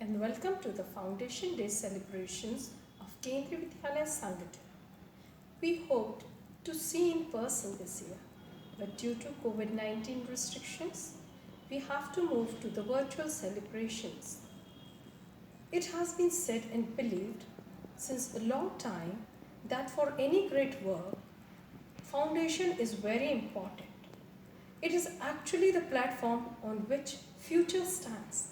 and welcome to the Foundation Day celebrations of Kendriya Vidyalaya Sangathan. We hoped to see in person this year, but due to COVID-19 restrictions, we have to move to the virtual celebrations. It has been said and believed since a long time that for any great work, foundation is very important. It is actually the platform on which future stands.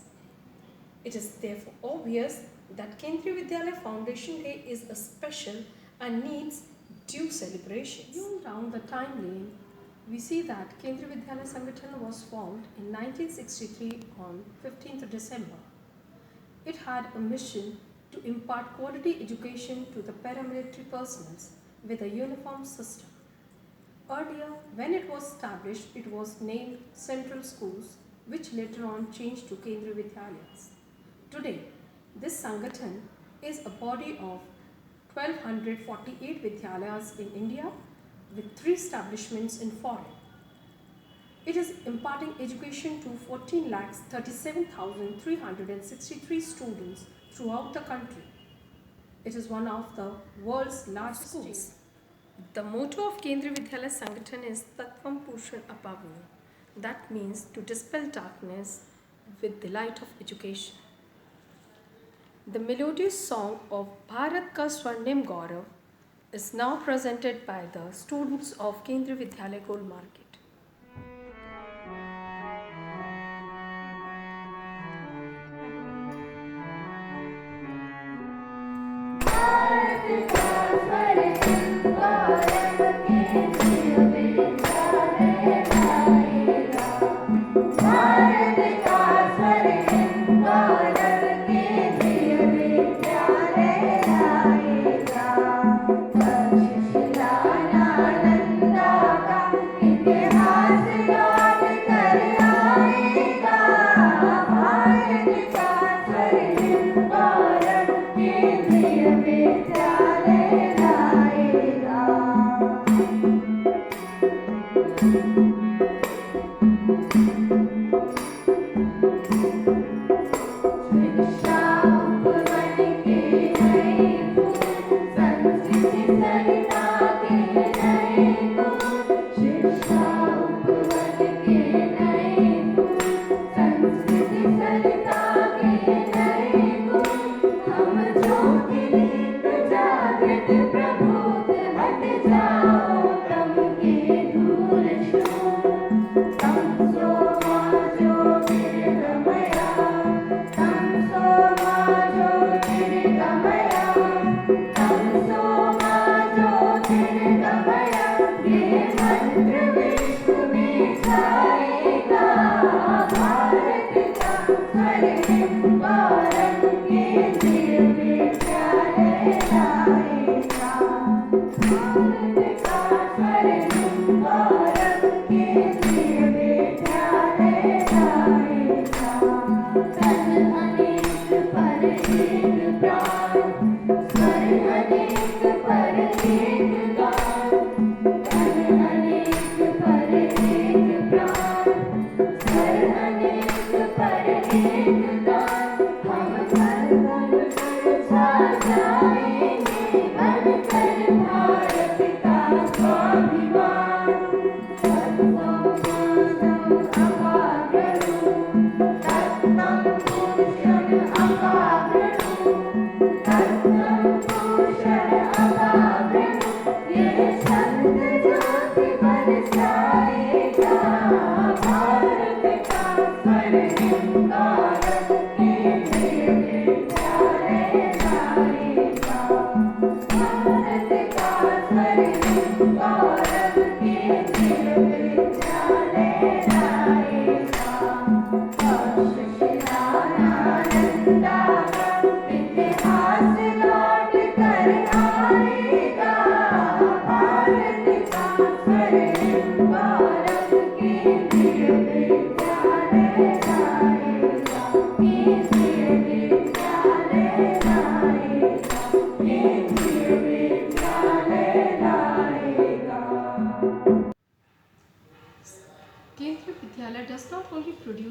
It is therefore obvious that Kendriya Vidyalaya Foundation Day is a special and needs due celebration. Moving down the timeline, we see that Kendriya Vidyalaya Sangathan was formed in 1963 on 15th December. It had a mission to impart quality education to the paramilitary personnel with a uniform system. Earlier, when it was established, it was named Central Schools, which later on changed to Kendriya Vidyalayas. Today, this Sangathan is a body of 1248 Vidyalayas in India with 3 establishments in foreign. It is imparting education to 14,37,363 students throughout the country. It is one of the world's largest schools. The motto of Kendriya Vidyalaya Sangathan is Tattvam Pushan Apavanu. That means to dispel darkness with the light of education. The melodious song of Bharat Ka Swarnim Gaurav is now presented by the students of Kendriya Vidyalaya Gold Market. इतिहास लौट कर आए।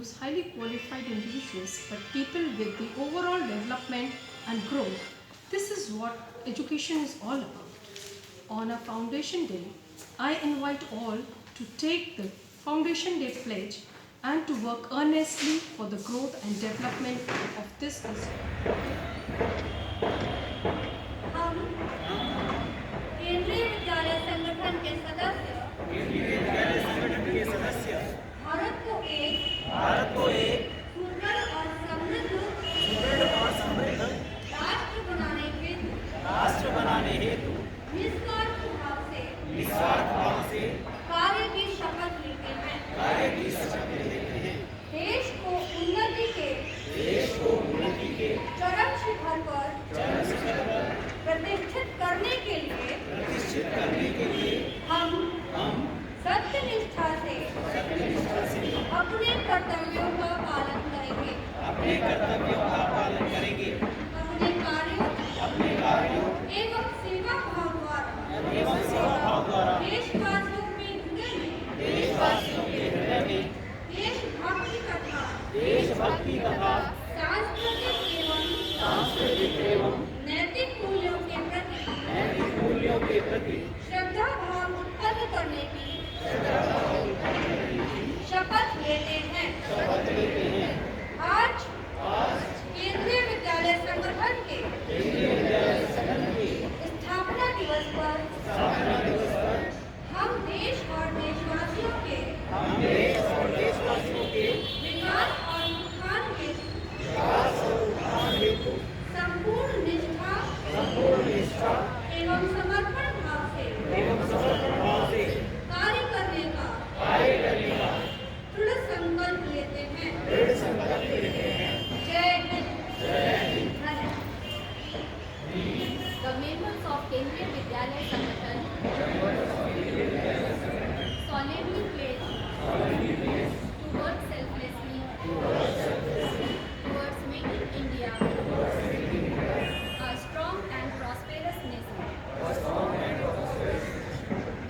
produce highly qualified individuals, but people with the overall development and growth. This is what education is all about. On a Foundation Day, I invite all to take the Foundation Day pledge and to work earnestly for the growth and development of this district. हम केंद्रीय विद्यालय संगठन के सदस्य भारत को एक सुदृढ़ और समृद्ध राष्ट्र बनाने हेतु निस्वार्थ भाव से कार्य की शपथ लेते हैं। देश को उन्नति के चरम शिखर पर प्रतिष्ठित करने के लिए हम सत्यनिष्ठा से अपने कर्तव्यों का पालन करेंगे। अपने कार्यों एवं सेवा भाव द्वारा देशवासियों के हृदय में देशभक्ति तथा सांस्कृतिक एवं नैतिक मूल्यों के प्रति श्रद्धा भाव उत्पन्न करने की शपथ लेते हैं। आज केंद्रीय विद्यालय संगठन के स्थापना दिवस पर हम देश और देशवासियों के विकास और उत्थान हेतु संपूर्ण निष्ठा एवं समर्पण भाव से कार्य करने का दृढ़ संकल्प लेते हैं। जय Hind. The members of Kendriya Vidyalaya Sangathan solemnly pledge to work selflessly towards making India a strong and prosperous nation.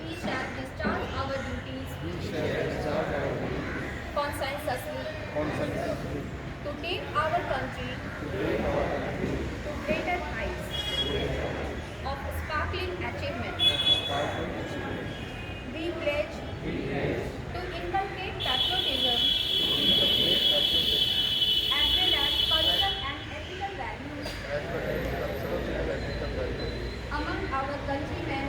We shall discharge our duties conscientiously to take our country to greater heights of sparkling achievements. We pledge to inculcate patriotism as well as cultural and ethical values among our countrymen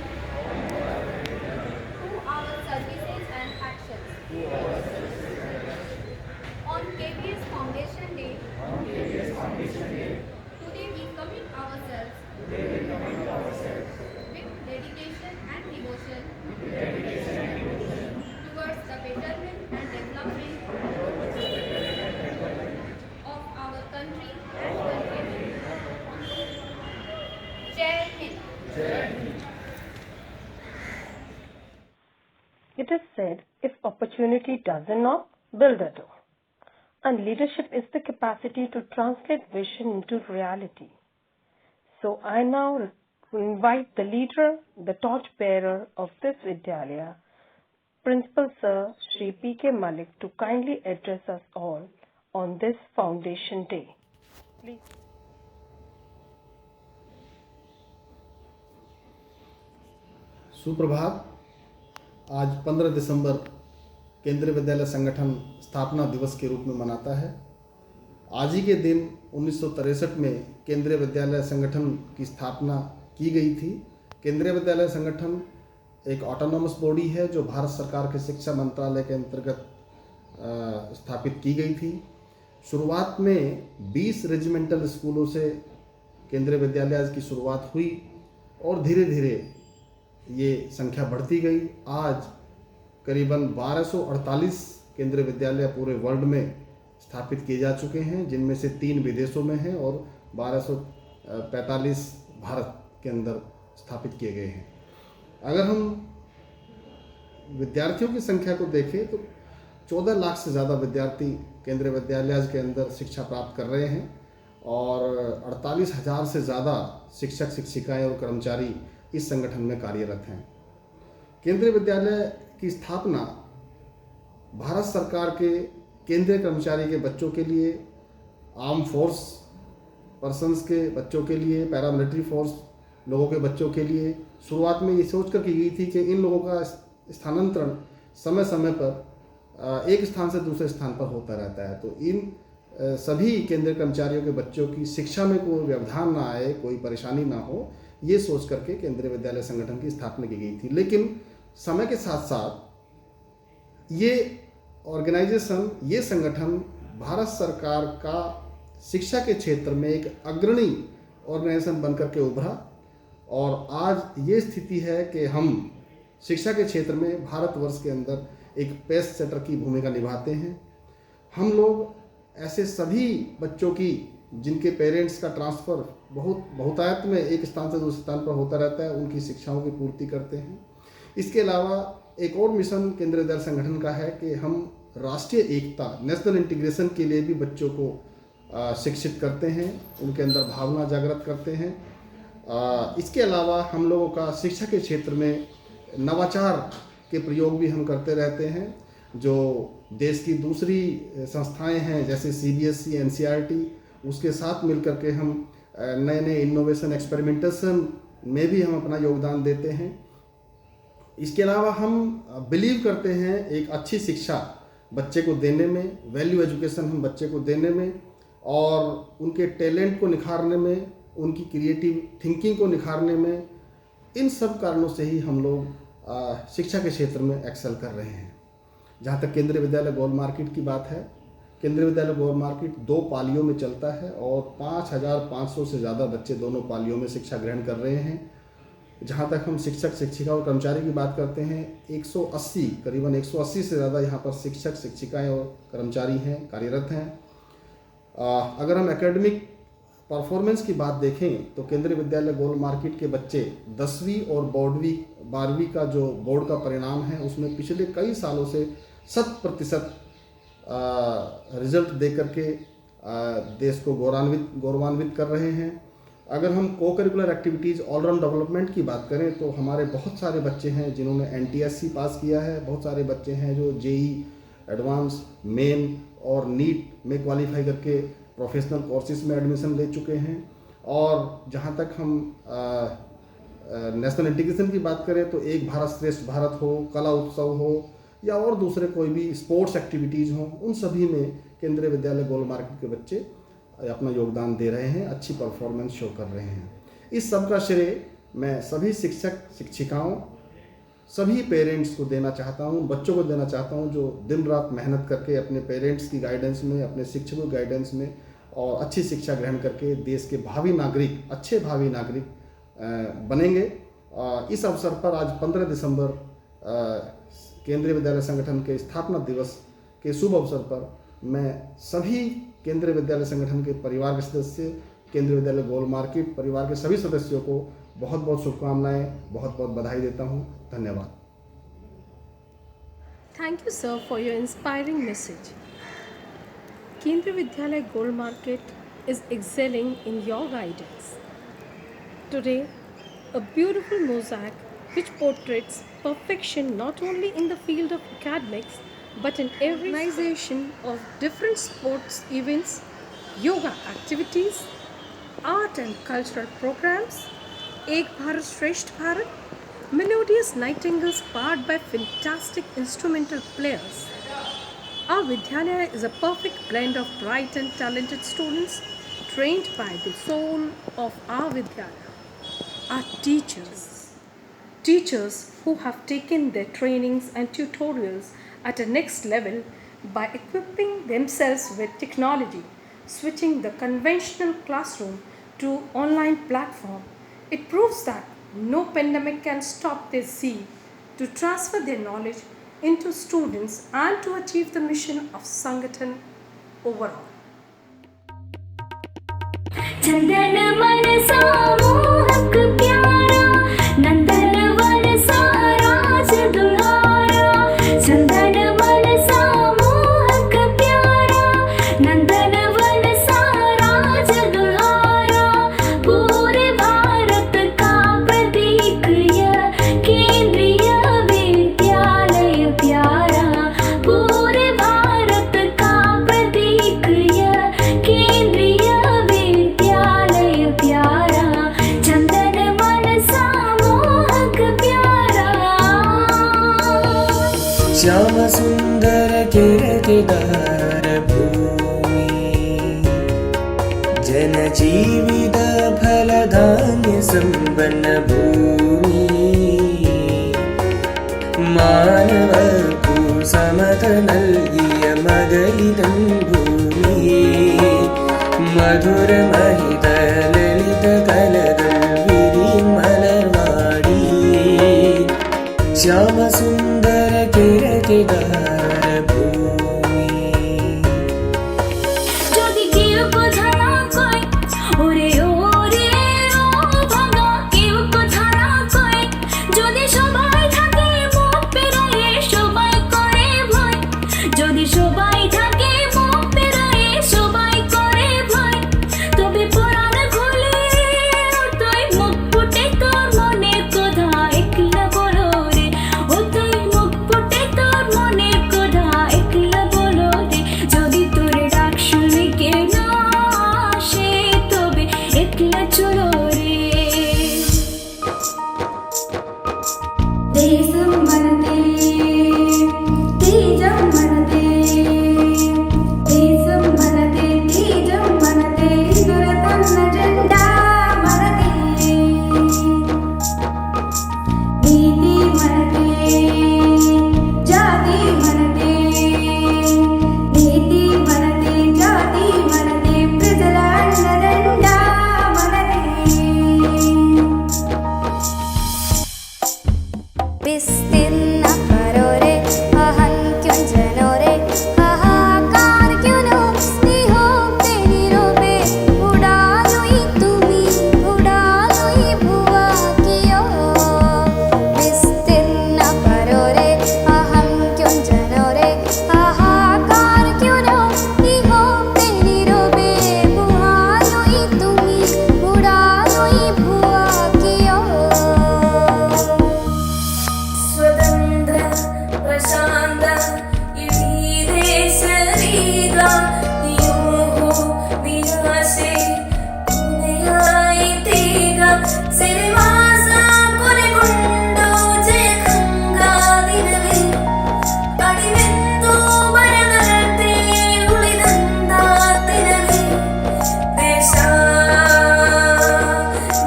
through our services and actions. On KBS Foundation Day, today we commit ourselves with dedication and devotion towards the betterment and development of our country and countrymen. Jai Hind. It is said, if opportunity doesn't knock, build a door. And leadership is the capacity to translate vision into reality. So I now invite the leader, the torchbearer of this Vidyalaya, Principal Sir Shri P.K. Malik, to kindly address us all on this Foundation Day. Please. सुप्रभात। आज 15 दिसंबर केंद्रीय विद्यालय संगठन स्थापना दिवस के रूप में मनाता है। आज ही के दिन 1963 में केंद्रीय विद्यालय संगठन की स्थापना की गई थी। केंद्रीय विद्यालय संगठन एक ऑटोनॉमस बॉडी है जो भारत सरकार के शिक्षा मंत्रालय के अंतर्गत स्थापित की गई थी। शुरुआत में 20 रेजिमेंटल स्कूलों से केंद्रीय विद्यालय की शुरुआत हुई और धीरे धीरे ये संख्या बढ़ती गई। आज करीबन 1248 केंद्रीय विद्यालय पूरे वर्ल्ड में स्थापित किए जा चुके हैं, जिनमें से 3 विदेशों में हैं और 1245 भारत के अंदर स्थापित किए गए हैं। अगर हम विद्यार्थियों की संख्या को देखें तो 14 लाख से ज़्यादा विद्यार्थी केंद्रीय विद्यालय के अंदर शिक्षा प्राप्त कर रहे हैं और 48,000 से ज़्यादा शिक्षक शिक्षिकाएं और कर्मचारी इस संगठन में कार्यरत हैं। केंद्रीय विद्यालय की स्थापना भारत सरकार के केंद्रीय कर्मचारी के बच्चों के लिए, आर्म फोर्स पर्सन्स के बच्चों के लिए, पैरामिलिट्री फोर्स लोगों के बच्चों के लिए शुरुआत में ये सोच कर की गई थी कि इन लोगों का स्थानांतरण समय समय पर एक स्थान से दूसरे स्थान पर होता रहता है। तो इन सभी केंद्रीय कर्मचारियों के बच्चों की शिक्षा में कोई व्यवधान ना आए, कोई परेशानी ना हो, ये सोच करके केंद्रीय विद्यालय संगठन की स्थापना की गई थी। लेकिन समय के साथ साथ ये ऑर्गेनाइजेशन, ये संगठन भारत सरकार का शिक्षा के क्षेत्र में एक अग्रणी ऑर्गेनाइजेशन बनकर के उभरा और आज ये स्थिति है कि हम शिक्षा के क्षेत्र में भारतवर्ष के अंदर एक पेस सेटर की भूमिका निभाते हैं। हम लोग ऐसे सभी बच्चों की जिनके पेरेंट्स का ट्रांसफ़र बहुतायत में एक स्थान से दूसरे स्थान पर होता रहता है, उनकी शिक्षाओं की पूर्ति करते हैं। इसके अलावा एक और मिशन केंद्रीय विद्यालय संगठन का है कि हम राष्ट्रीय एकता, नेशनल इंटीग्रेशन के लिए भी बच्चों को शिक्षित करते हैं, उनके अंदर भावना जागृत करते हैं। इसके अलावा हम लोगों का शिक्षा के क्षेत्र में नवाचार के प्रयोग भी हम करते रहते हैं। जो देश की दूसरी संस्थाएं हैं जैसे CBSE, NCERT, उसके साथ मिलकर के हम नए नए इनोवेशन, एक्सपेरिमेंटेशन में भी हम अपना योगदान देते हैं। इसके अलावा हम बिलीव करते हैं एक अच्छी शिक्षा बच्चे को देने में, वैल्यू एजुकेशन हम बच्चे को देने में और उनके टैलेंट को निखारने में, उनकी क्रिएटिव थिंकिंग को निखारने में, इन सब कारणों से ही हम लोग शिक्षा के क्षेत्र में एक्सेल कर रहे हैं। जहाँ तक केंद्रीय विद्यालय गोल मार्केट की बात है, केंद्रीय विद्यालय गोल मार्केट 2 पालियों में चलता है और 5500 से ज़्यादा बच्चे दोनों पालियों में शिक्षा ग्रहण कर रहे हैं। जहाँ तक हम शिक्षक, शिक्षिका और कर्मचारी की बात करते हैं, 180 करीबन 180 से ज़्यादा यहाँ पर शिक्षक, शिक्षिकाएँ और कर्मचारी हैं, कार्यरत हैं। अगर हम एकेडमिक परफॉर्मेंस की बात देखें तो केंद्रीय विद्यालय गोल मार्केट के बच्चे 10वीं और 12वीं का जो बोर्ड का परिणाम है उसमें पिछले कई सालों से 100% रिजल्ट दे करके देश को गौरवान्वित कर रहे हैं। अगर हम को करिकुलर एक्टिविटीज़, ऑलराउंड डेवलपमेंट की बात करें तो हमारे बहुत सारे बच्चे हैं जिन्होंने NTSC पास किया है, बहुत सारे बच्चे हैं जो JEE एडवांस, मेन और नीट में क्वालिफाई करके प्रोफेशनल कोर्सेज में एडमिशन ले चुके हैं। और जहाँ तक हम नेशनल इंटीग्रेशन की बात करें तो एक भारत श्रेष्ठ भारत हो, कला उत्सव हो या और दूसरे कोई भी स्पोर्ट्स एक्टिविटीज़ हों, उन सभी में केंद्रीय विद्यालय गोल मार्केट के बच्चे अपना योगदान दे रहे हैं, अच्छी परफॉर्मेंस शो कर रहे हैं। इस सब का श्रेय मैं सभी शिक्षक, शिक्षिकाओं, सभी पेरेंट्स को देना चाहता हूँ, बच्चों को देना चाहता हूँ जो दिन रात मेहनत करके अपने पेरेंट्स की गाइडेंस में, अपने शिक्षकों की गाइडेंस में और अच्छी शिक्षा ग्रहण करके देश के भावी नागरिक, अच्छे भावी नागरिक बनेंगे। इस अवसर पर आज 15 दिसंबर केंद्रीय विद्यालय संगठन के स्थापना दिवस के शुभ अवसर पर मैं सभी केंद्रीय विद्यालय संगठन के परिवार के सदस्य, केंद्रीय विद्यालय गोल मार्केट परिवार के सभी सदस्यों को बहुत बहुत शुभकामनाएं, बहुत बहुत बधाई देता हूं। धन्यवाद। Thank you, sir, for your inspiring message. Kendriya Vidyalaya Gold Market is excelling in your guidance. Today, a beautiful mosaic which portrays perfection not only in the field of academics but in every organization of different sports events, yoga activities, art and cultural programs, Ek Bharat Shresth Bharat, melodious nightingales powered by fantastic instrumental players. Our Vidyalaya is a perfect blend of bright and talented students trained by the soul of our Vidyalaya. Our teachers who have taken their trainings and tutorials at a next level by equipping themselves with technology, switching the conventional classroom to online platform. It proves that no pandemic can stop their zeal to transfer their knowledge into students and to achieve the mission of Sangathan overall. चंदन मन सा मोहक प्यारा, नंदन one सा राज दुलारा। चंदन मन सा मोहक प्यारा, नंदन वन सा राज दुलारा। पूरे भारत का प्रतीक यह केंद्रीय विद्यालय प्यारा। पूरे भारत का श्यामसुन्दर किरतिदार भूमि जनजीवित फलधान्य सम्पन्न भूमि मानवकु समत നൽകിയ മകളിതം ഭൂമി മധുര മഹിത ലളിത കലകൾ വിരിയും മലർവാടി ശ്യാമസുന്ദര കിരകിടാര ഭൂമി যদি কেউ কথা না কয় ওরে ওরে ও ভাঙা কেউ কথা না কয় যদি সবাই থাকে মুখ পেরায়ে সবাই করে ভয় যদি সবাই থাকে মুখ পেরায়ে সবাই করে ভয় তবে পরাণ খুলে তুই মুখ ফুটে তোর মনের কথা একলা বলো রে ও তুই মুখ ফুটে তোর মনের কথা একলা বলো রে যদি তোর ডাক শুনে কেউ না আসে তবে একলা চলো রে దేశం మనదే తేజం మనదే దేశం మనదే తేజం మనదే దొరకన్న జెండా మనదే నీతి మనదే జాతి మనదే నీతి మనదే జాతి మనదే ప్రజల అండదండా మనదే विस्तीर्ण करो रे अहं क्यों जनो रे हाहाकार क्यों नो स्नेहो तेरी रोबे उड़ा लोई तुमी उड़ा लोई भुआ कियो विस्तीर्ण करो रे अहं क्यों जनो रे हाहाकार क्यों नो स्नेहो तेरी रोबे उड़ा लोई तुमी उड़ा लोई भुआ कियो स्वतंत्र प्रशांत इडी देशरीग यूहो विनाशे उदयायितेग सिरिवास कोनेगुंडो जयखंगा दिनवे अडिवेंदो मरणरते उಳಿದಂದ ದಿನವೇ ದೇಶ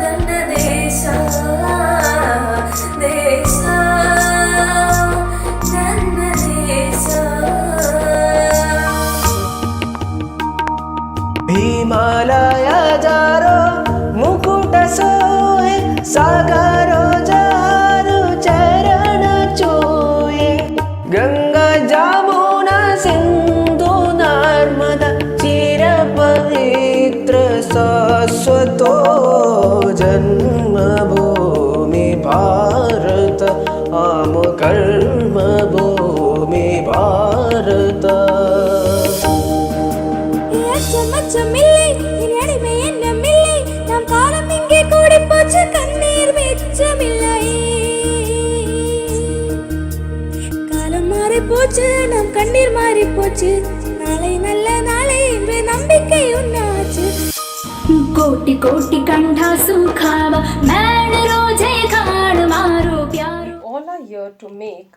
ನನ್ನ ದೇಶ ದೇಶ ನನ್ನ ದೇಶ हिमालय जारो मुकुट सोहे सागरो जारो चरण चोये गंगा जमुना सिंधु नर्मदा चिर पवित्र शाश्वतो जन्मभूमि भारत आम कर्मभूमि भारत அச்சமில்லை என் அடிமை என்னமில்லை நாம் காலம் இங்கே கூடி போச்சு கண்ணீர் மிச்சமில்லை காலம் மாறி போச்சு நம் கண்ணீர் மாறி போச்சு நாளை நல்ல நாளை என்று நம்பிக்கை உண்டாச்சு கோட்டி கோட்டி கண்டா சுखाव मैड रोजे खाड़ मारो प्यारो All are here to make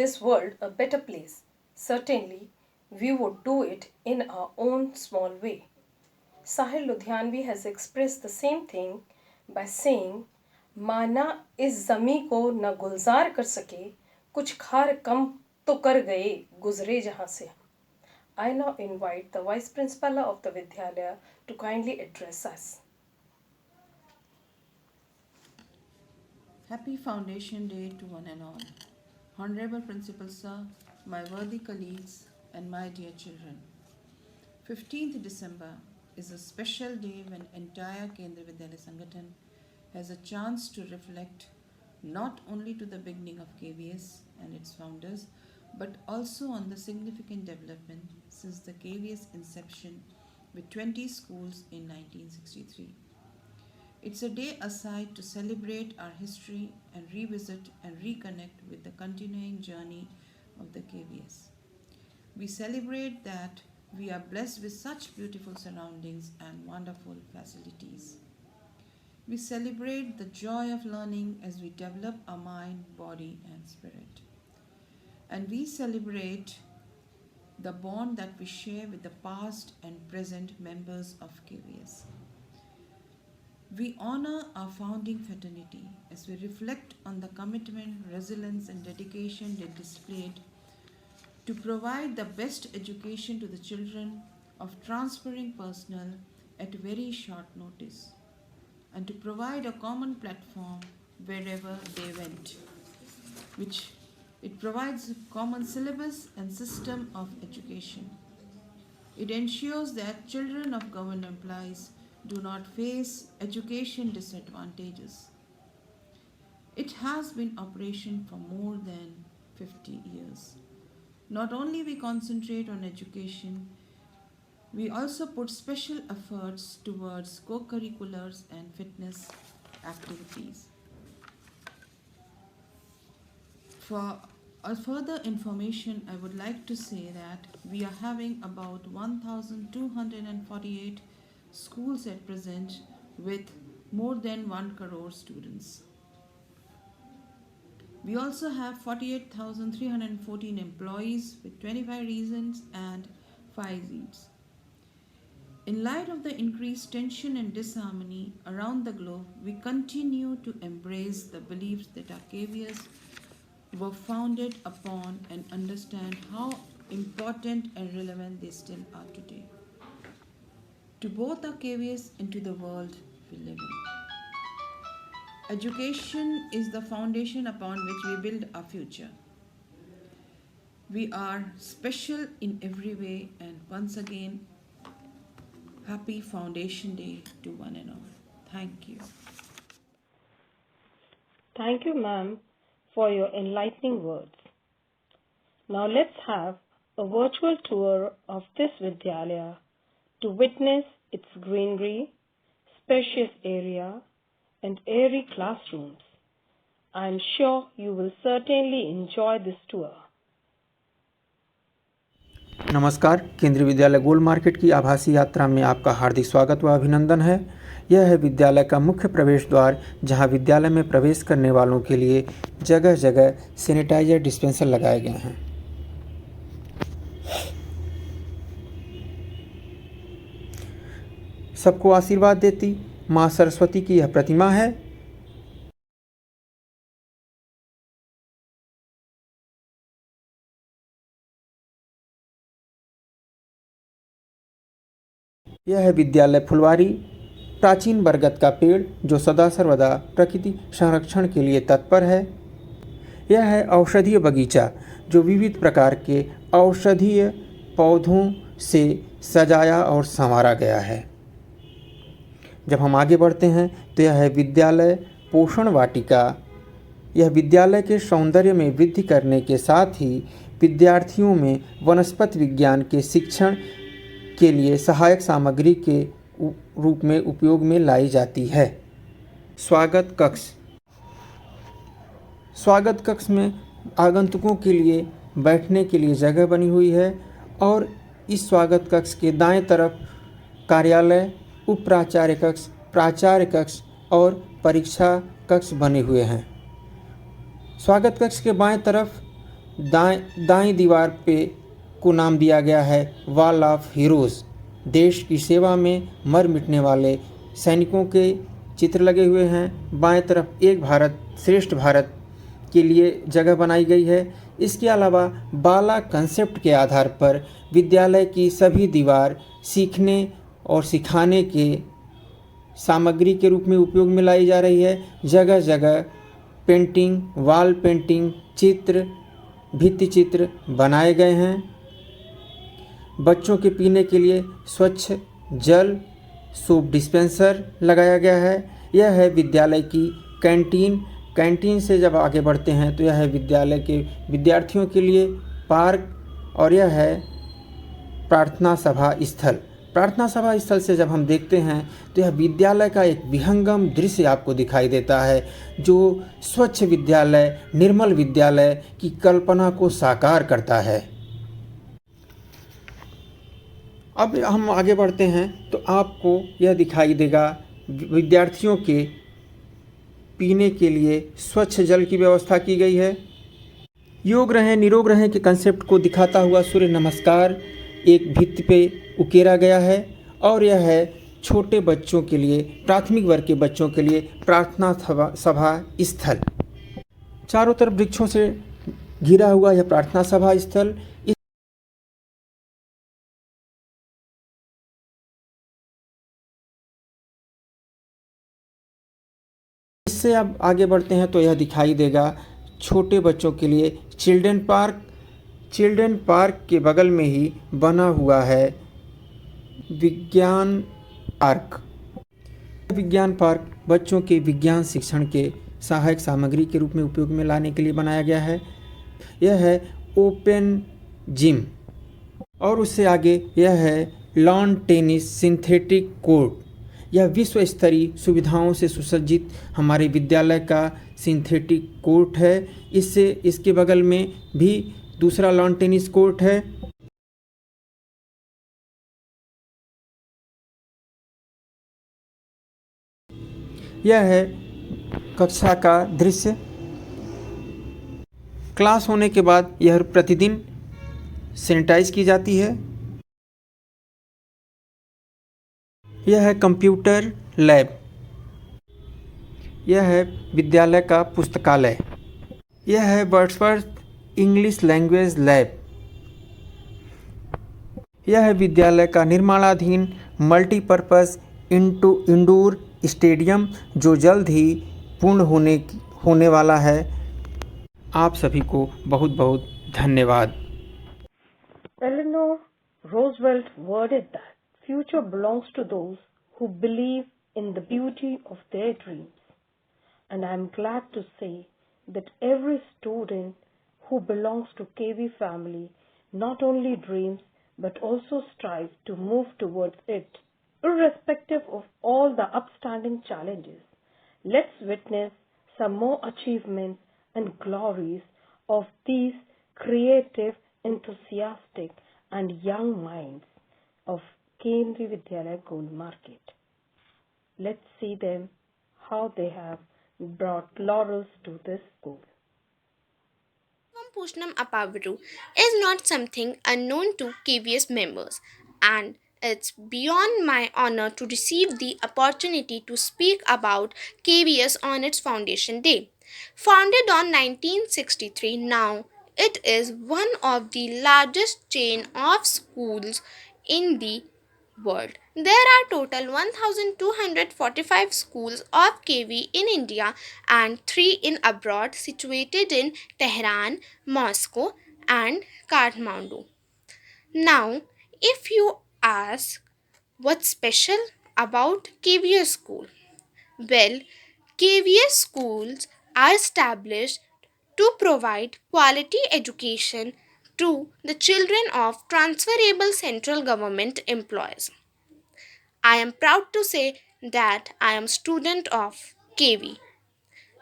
this world a better place. Certainly, we would do it in our own small way. Sahil Ludhianvi has expressed the same thing by saying, माना इस ज़मी को न गुलजार कर सके, कुछ खार कम तो कर गए गुजरे जहाँ से. I now invite the Vice Principal of the Vidyalaya to kindly address us. Happy Foundation Day to one and all. Honorable Principal Sir, my worthy colleagues and my dear children. 15th December is a special day when entire Kendriya Vidyalaya Sangathan has a chance to reflect not only to the beginning of KVS and its founders, but also on the significant development since the KVS inception with 20 schools in 1963. It's a day aside to celebrate our history and revisit and reconnect with the continuing journey of the KVS. We celebrate that we are blessed with such beautiful surroundings and wonderful facilities. We celebrate the joy of learning as we develop our mind, body, and spirit. and we celebrate the bond that we share with the past and present members of KVS. We honor our founding fraternity as we reflect on the commitment, resilience, and dedication they displayed to provide the best education to the children of transferring personnel at very short notice, and to provide a common platform wherever they went, which it provides a common syllabus and system of education. It ensures that children of government employees do not face education disadvantages. It has been in operation for more than 50 years. Not only we concentrate on education, we also put special efforts towards co-curriculars and fitness activities. For further information, I would like to say that we are having about 1,248 schools at present with more than 1 crore students. We also have 48,314 employees with 25 regions and 5 seats. In light of the increased tension and disharmony around the globe, we continue to embrace the beliefs that our KVS were founded upon and understand how important and relevant they still are today, to both our KVS and to the world we live in. Education is the foundation upon which we build our future. We are special in every way, and once again, happy Foundation Day to one and all. Thank you. Thank you, ma'am, for your enlightening words. Now let's have a virtual tour of this Vidyalaya to witness its greenery, spacious area, and airy classrooms. I am sure you will certainly enjoy this tour. नमस्कार, केंद्रीय विद्यालय गोल market की आभासी यात्रा में आपका हार्दिक स्वागत व अभिनंदन है। यह है विद्यालय का मुख्य प्रवेश द्वार, जहां विद्यालय में प्रवेश करने वालों के लिए जगह जगह सैनिटाइजर डिस्पेंसर लगाए गए हैं। सबको आशीर्वाद देती मां सरस्वती की यह प्रतिमा है। यह है विद्यालय फुलवारी, प्राचीन बरगद का पेड़ जो सदा सर्वदा प्रकृति संरक्षण के लिए तत्पर है। यह है औषधीय बगीचा जो विविध प्रकार के औषधीय पौधों से सजाया और संवारा गया है। जब हम आगे बढ़ते हैं तो यह है विद्यालय पोषण वाटिका। यह विद्यालय के सौंदर्य में वृद्धि करने के साथ ही विद्यार्थियों में वनस्पति विज्ञान के शिक्षण के लिए सहायक सामग्री के रूप में उपयोग में लाई जाती है। स्वागत कक्ष में आगंतुकों के लिए बैठने के लिए जगह बनी हुई है और इस स्वागत कक्ष के दाएं तरफ कार्यालय, उप प्राचार्य कक्ष, प्राचार्य कक्ष और परीक्षा कक्ष बने हुए हैं। स्वागत कक्ष के बाएं तरफ दाएं दीवार पे को नाम दिया गया है वॉल ऑफ हीरोज़। देश की सेवा में मर मिटने वाले सैनिकों के चित्र लगे हुए हैं। बाएं तरफ एक भारत श्रेष्ठ भारत के लिए जगह बनाई गई है। इसके अलावा बाला कंसेप्ट के आधार पर विद्यालय की सभी दीवार सीखने और सिखाने के सामग्री के रूप में उपयोग में लाई जा रही है। जगह जगह पेंटिंग, वॉल पेंटिंग, चित्र, भित्ति चित्र बनाए गए हैं। बच्चों के पीने के लिए स्वच्छ जल सूप डिस्पेंसर लगाया गया है। यह है विद्यालय की कैंटीन। कैंटीन से जब आगे बढ़ते हैं तो यह है विद्यालय के विद्यार्थियों के लिए पार्क और यह है प्रार्थना सभा स्थल। प्रार्थना सभा स्थल से जब हम देखते हैं तो यह विद्यालय का एक विहंगम दृश्य आपको दिखाई देता है जो स्वच्छ विद्यालय, निर्मल विद्यालय की कल्पना को साकार करता है। अब हम आगे बढ़ते हैं तो आपको यह दिखाई देगा विद्यार्थियों के पीने के लिए स्वच्छ जल की व्यवस्था की गई है। योग रहें निरोग रहें के कंसेप्ट को दिखाता हुआ सूर्य नमस्कार एक भित्ति पे उकेरा गया है और यह है छोटे बच्चों के लिए, प्राथमिक वर्ग के बच्चों के लिए प्रार्थना सभा स्थल। चारों तरफ वृक्षों से घिरा हुआ यह प्रार्थना सभा स्थल इससे अब आगे बढ़ते हैं तो यह दिखाई देगा छोटे बच्चों के लिए चिल्ड्रन पार्क। चिल्ड्रन पार्क के बगल में ही बना हुआ है विज्ञान पार्क। विज्ञान पार्क बच्चों के विज्ञान शिक्षण के सहायक सामग्री के रूप में उपयोग में लाने के लिए बनाया गया है। यह है ओपन जिम और उससे आगे यह है लॉन टेनिस सिंथेटिक कोर्ट। यह विश्व स्तरीय सुविधाओं से सुसज्जित हमारे विद्यालय का सिंथेटिक कोर्ट है। इसके बगल में भी दूसरा लॉन टेनिस कोर्ट है। यह है कक्षा का दृश्य। क्लास होने के बाद यह प्रतिदिन सैनिटाइज की जाती है। यह है कंप्यूटर लैब। यह है विद्यालय का पुस्तकालय। यह है वर्ड्सवर्थ इंग्लिश लैंग्वेज लैब। यह है विद्यालय का निर्माणाधीन मल्टीपर्पज़ इंडोर स्टेडियम जो जल्द ही पूर्ण होने वाला है। आप सभी को बहुत बहुत धन्यवाद। Eleanor Roosevelt worded that future belongs to those who believe in the beauty of their dreams. And I am glad to say that every student who belongs to KV family not only dreams but also strives to move towards it, irrespective of all the upstanding challenges. Let's witness some more achievements and glories of these creative, enthusiastic and young minds of Kendriya Vidyalaya Gold Market. Let's see them how they have brought laurels to this school. Pushnam Apavaru is not something unknown to KVS members, and it's beyond my honor to receive the opportunity to speak about KVS on its foundation day. Founded on 1963, now it is one of the largest chain of schools in the world. There are total 1245 schools of KV in India and 3 in abroad situated in Tehran, Moscow and Kathmandu. Now, if you ask what's special about KVS school? Well, KVS schools are established to provide quality education to the children of transferable central government employees. I am proud to say that I am student of KV.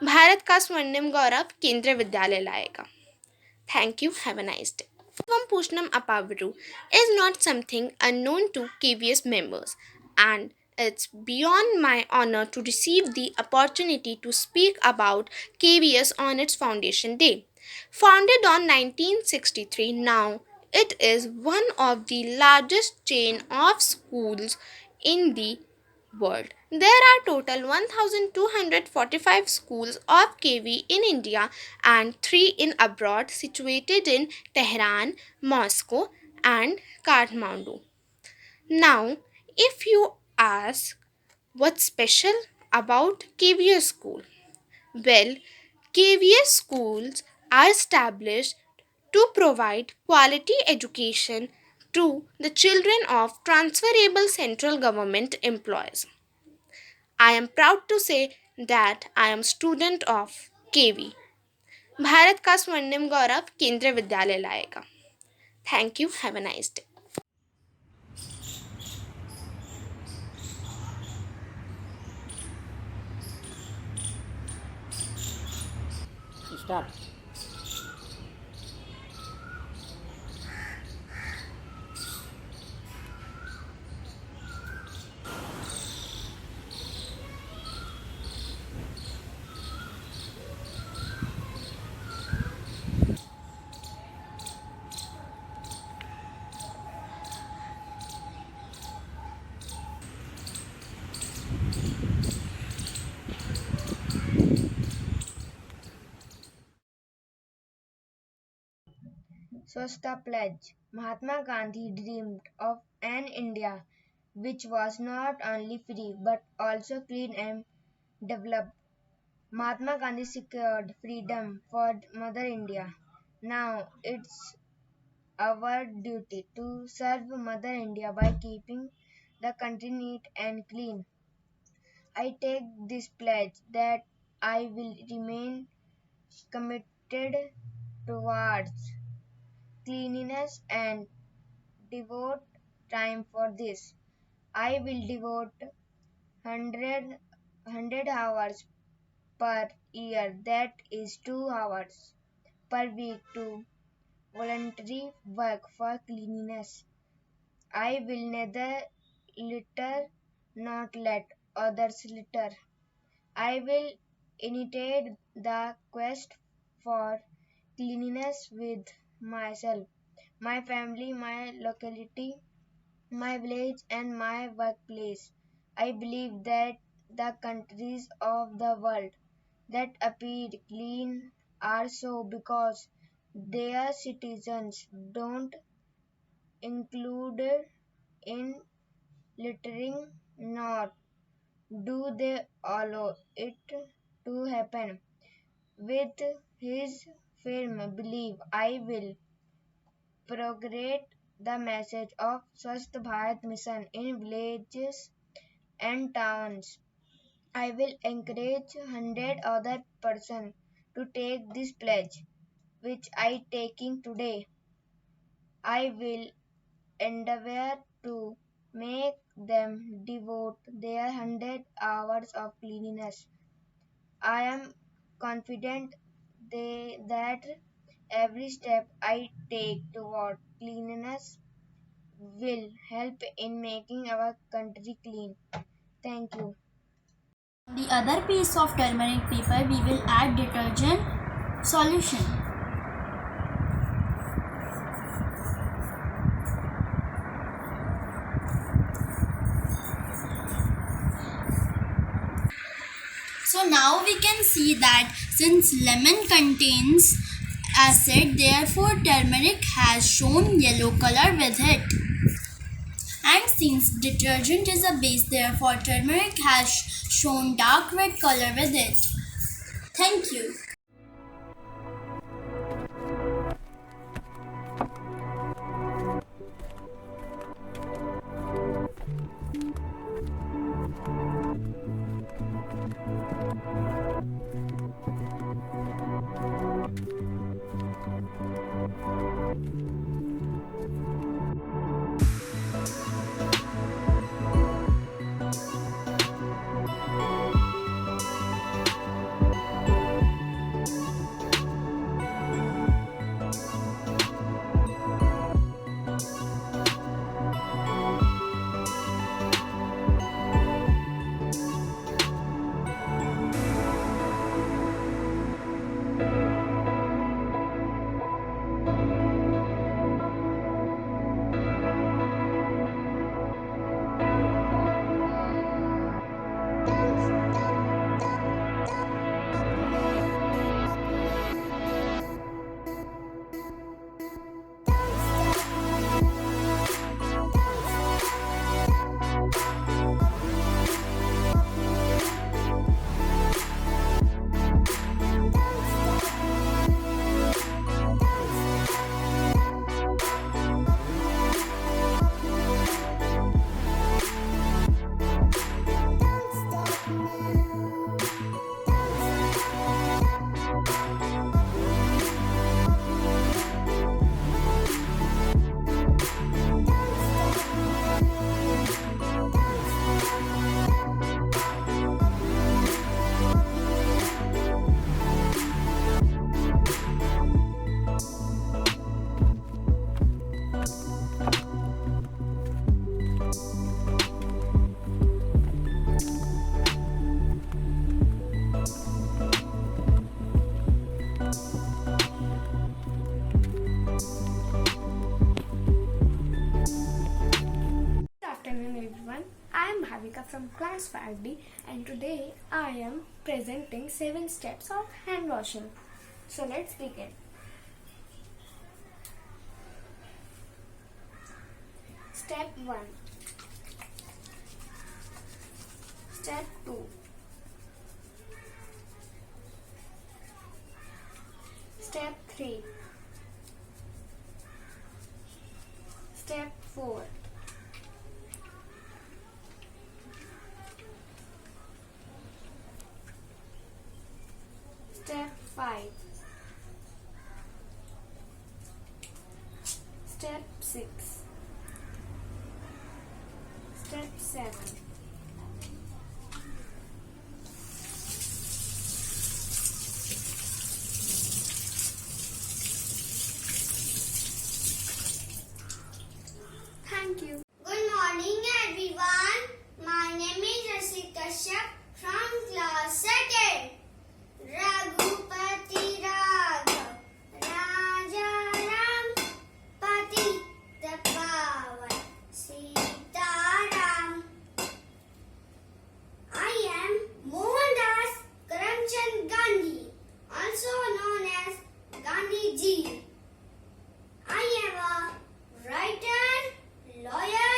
Bharat का स्वर्णिम गौरव केंद्रीय विद्यालय लाएगा. Thank you. Have a nice day. Pushnam Apavaru is not something unknown to KVS members, and it's beyond my honor to receive the opportunity to speak about KVS on its foundation day. Founded on 1963, now it is one of the largest chain of schools in the world. There are total 1245 schools of KV in India and 3 in abroad situated in Tehran, Moscow and Kathmandu. Now, if you ask what's special about KVS school? Well, KVS schools are established to provide quality education to the children of transferable central government employees. I am proud to say that I am student of KV. Bharat का स्वर्णिम गौरव केंद्रीय विद्यालय लाएगा. Thank you. Have a nice day. Start. Swasthya Pledge. Mahatma Gandhi dreamed of an India which was not only free but also clean and developed. Mahatma Gandhi secured freedom for Mother India. Now it's our duty to serve Mother India by keeping the country neat and clean. I take this pledge that I will remain committed towards cleanliness and devote time for this. I will devote 100 hours per year, that is 2 hours per week, to voluntary work for cleanliness. I will neither litter nor let others litter. I will initiate the quest for cleanliness with myself, my family, my locality, my village, and my workplace. I believe that the countries of the world that appear clean are so because their citizens don't include in littering, nor do they allow it to happen. With his firm belief, I will propagate the message of Swasth Bharat Mission in villages and towns. I will encourage 100 other persons to take this pledge, which I taking today. I will endeavor to make them devote their 100 hours of cleanliness. I am confident that every step I take toward cleanliness will help in making our country clean. Thank you. On the other piece of turmeric paper, we will add detergent solution. So now we can see that since lemon contains acid, therefore turmeric has shown yellow color with it. And since detergent is a base, therefore turmeric has shown dark red color with it. Thank you. Bhavika from class 5D, and today I am presenting 7 steps of hand washing. So let's begin. Step 1. Step 2. Step 3. Step 4. Step 5. Step 6. Step 7. Thank you. Good morning everyone. My name is Rashid Kashyap from class 2nd. Raghupati Raghav Raja Ram Pati Pavan Sita Ram. I am Mohandas Karamchand Gandhi, also known as Gandhi Ji. I am a writer, lawyer,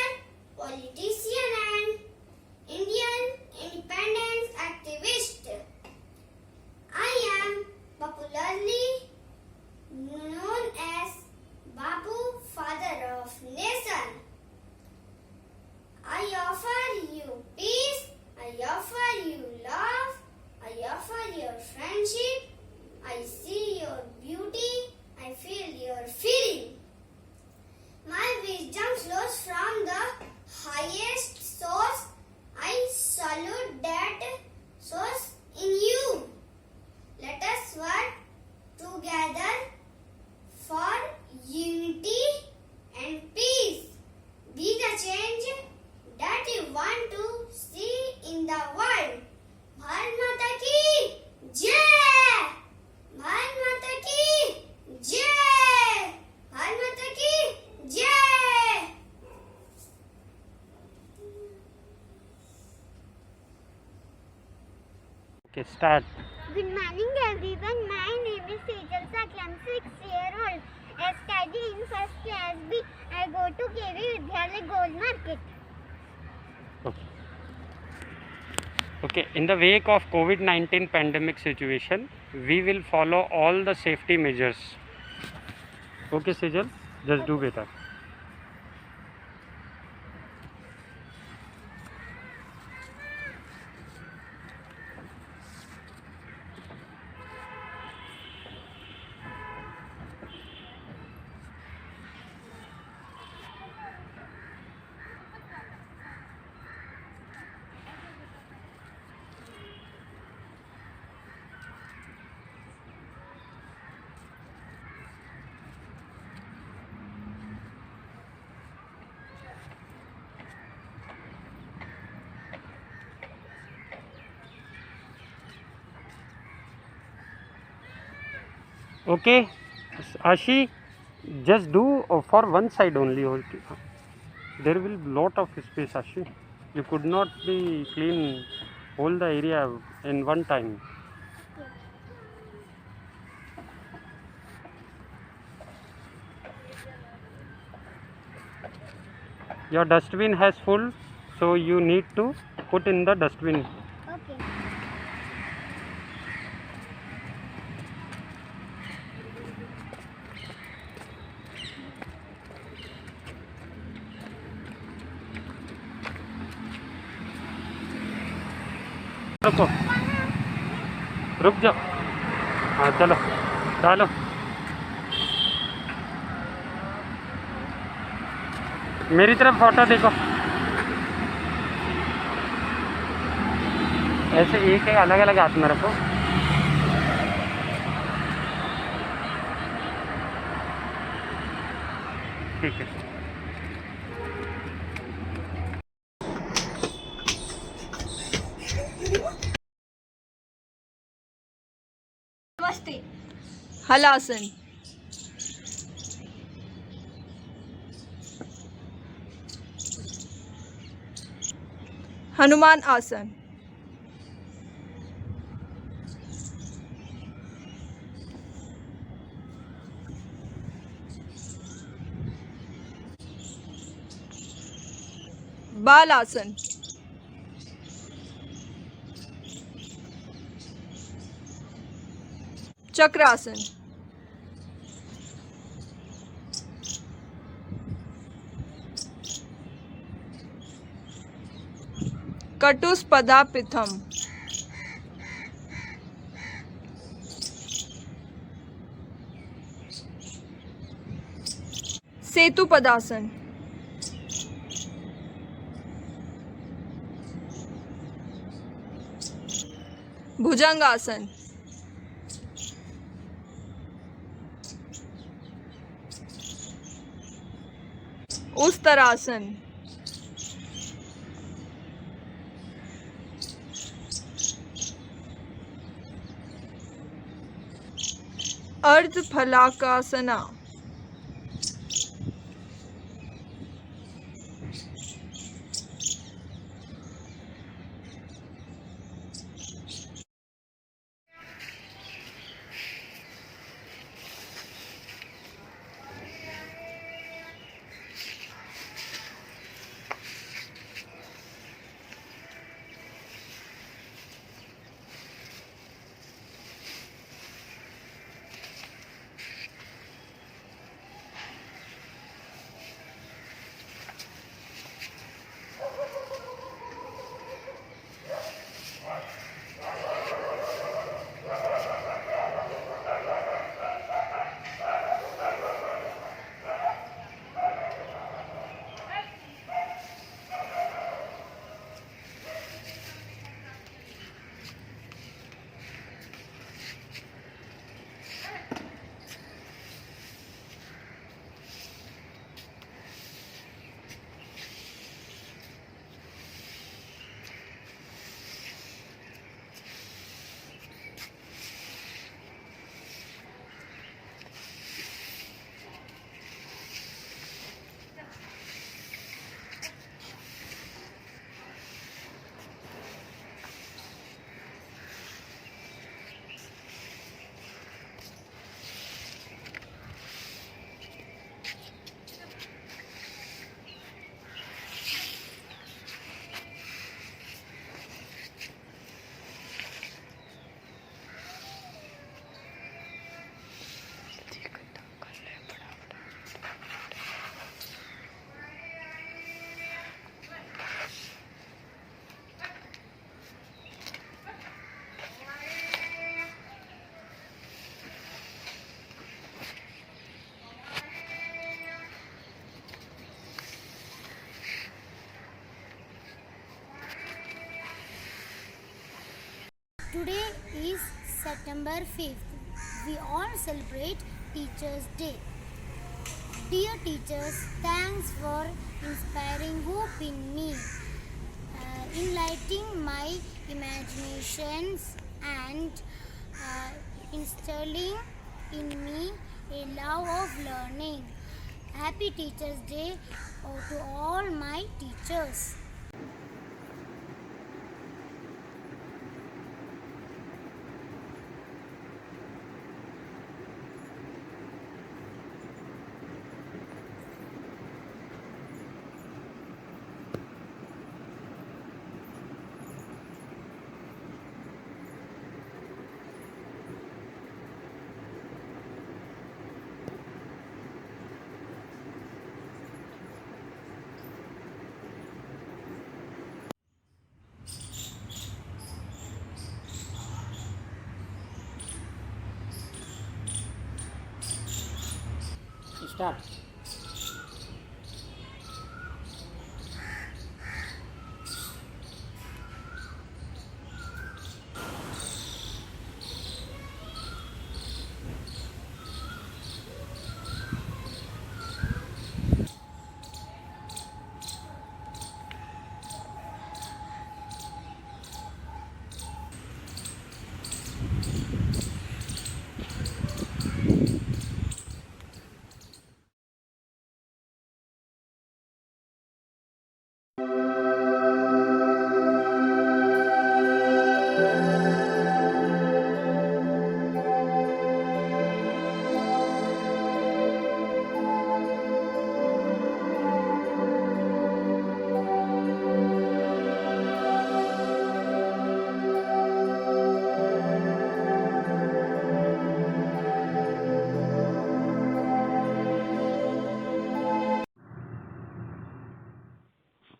politician and Indian independence activist. I am popularly known as Babu, father of nation. I offer you peace, I offer you love, I offer your friendship, I see your beauty, I feel your feeling. My wisdom flows from the highest source. I salute that source in you. Let us work together for unity and peace. Be the change that you want to see in the world. Bharat Mata ki Jai! Bharat Mata ki Jai! Bharat Mata ki Jai! Okay, start. Good morning everyone. My name is Sejal Sakhi. I am 6-year-old. I study in first class B. I go to KV Vidyalaya Gold Market. Okay, in the wake of COVID-19 pandemic situation, we will follow all the safety measures. Okay, Sejal, just do better. Okay, Ashi, just do for one side only. There will be lot of space, Ashi. You could not be clean all the area in one time. Your dustbin has full, so you need to put in the dustbin. Okay. रुको, रुक जाओ. हाँ चलो, डालो. मेरी तरफ photo देखो. ऐसे एक है, अलग अलग हाथ में रखो. ठीक है. नमस्ते. हलासन. हनुमान आसन. बालासन, चक्रासन, कटुस्पदापिथम, सेतुपदासन, भुजंगासन, उस्तरासन, अर्धफलाकासना, Today is September 5th. We all celebrate Teachers' Day. Dear teachers, thanks for inspiring hope in me, enlightening my imaginations and instilling in me a love of learning. Happy Teachers' Day to all my teachers. Start.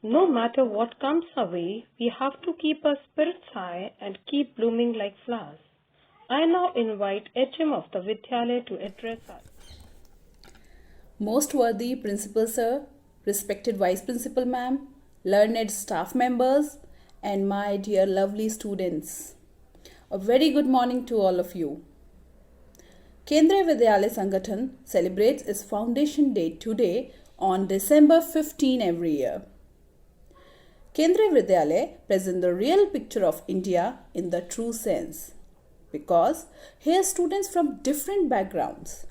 No matter what comes our way, we have to keep our spirits high and keep blooming like flowers. I now invite HM of the Vidyalaya to address us. Most worthy Principal Sir, respected Vice Principal Ma'am, learned staff members, and my dear lovely students. A very good morning to all of you. Kendriya Vidyalaya Sangathan celebrates its foundation day today on December 15 every year. Kendriya Vidyalaya presents the real picture of India in the true sense, because here students from different backgrounds,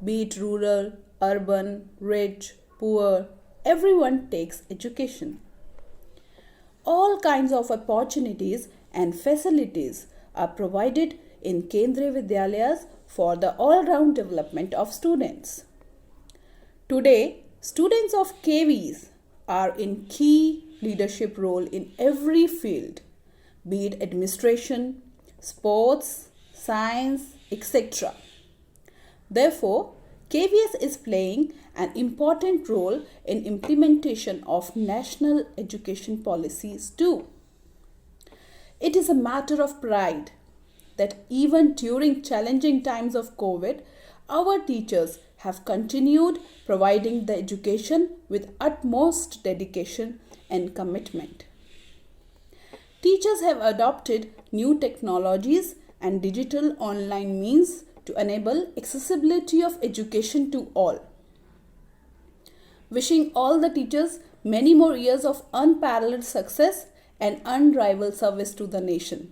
be it rural, urban, rich, poor, everyone takes education. All kinds of opportunities and facilities are provided in Kendriya Vidyalayas for the all-round development of students. Today, students of KVs are in key leadership role in every field, be it administration, sports, science, etc. Therefore, KVS is playing an important role in implementation of national education policies too. It is a matter of pride that even during challenging times of COVID, our teachers have continued providing the education with utmost dedication and commitment. Teachers have adopted new technologies and digital online means to enable accessibility of education to all. Wishing all the teachers many more years of unparalleled success and unrivaled service to the nation.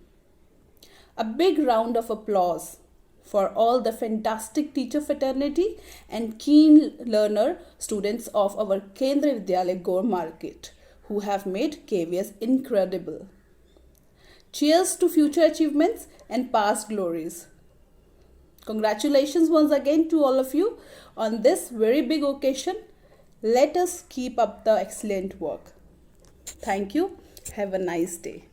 A big round of applause for all the fantastic teacher fraternity and keen learner students of our Kendriya Vidyalaya Gaur Market who have made KVS incredible. Cheers to future achievements and past glories. Congratulations once again to all of you on this very big occasion. Let us keep up the excellent work. Thank you. Have a nice day.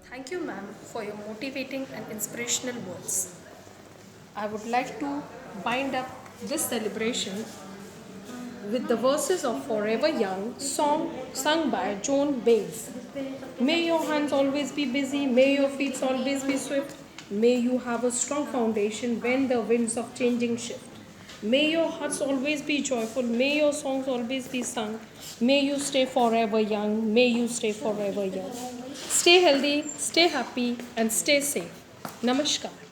Thank you, ma'am, for your motivating and inspirational words. I would like to bind up this celebration with the verses of Forever Young, song sung by Joan Baez. May your hands always be busy, may your feet always be swift, may you have a strong foundation when the winds of changing shift. May your hearts always be joyful, may your songs always be sung, may you stay forever young, may you stay forever young. Stay healthy, stay happy and stay safe. Namaskar.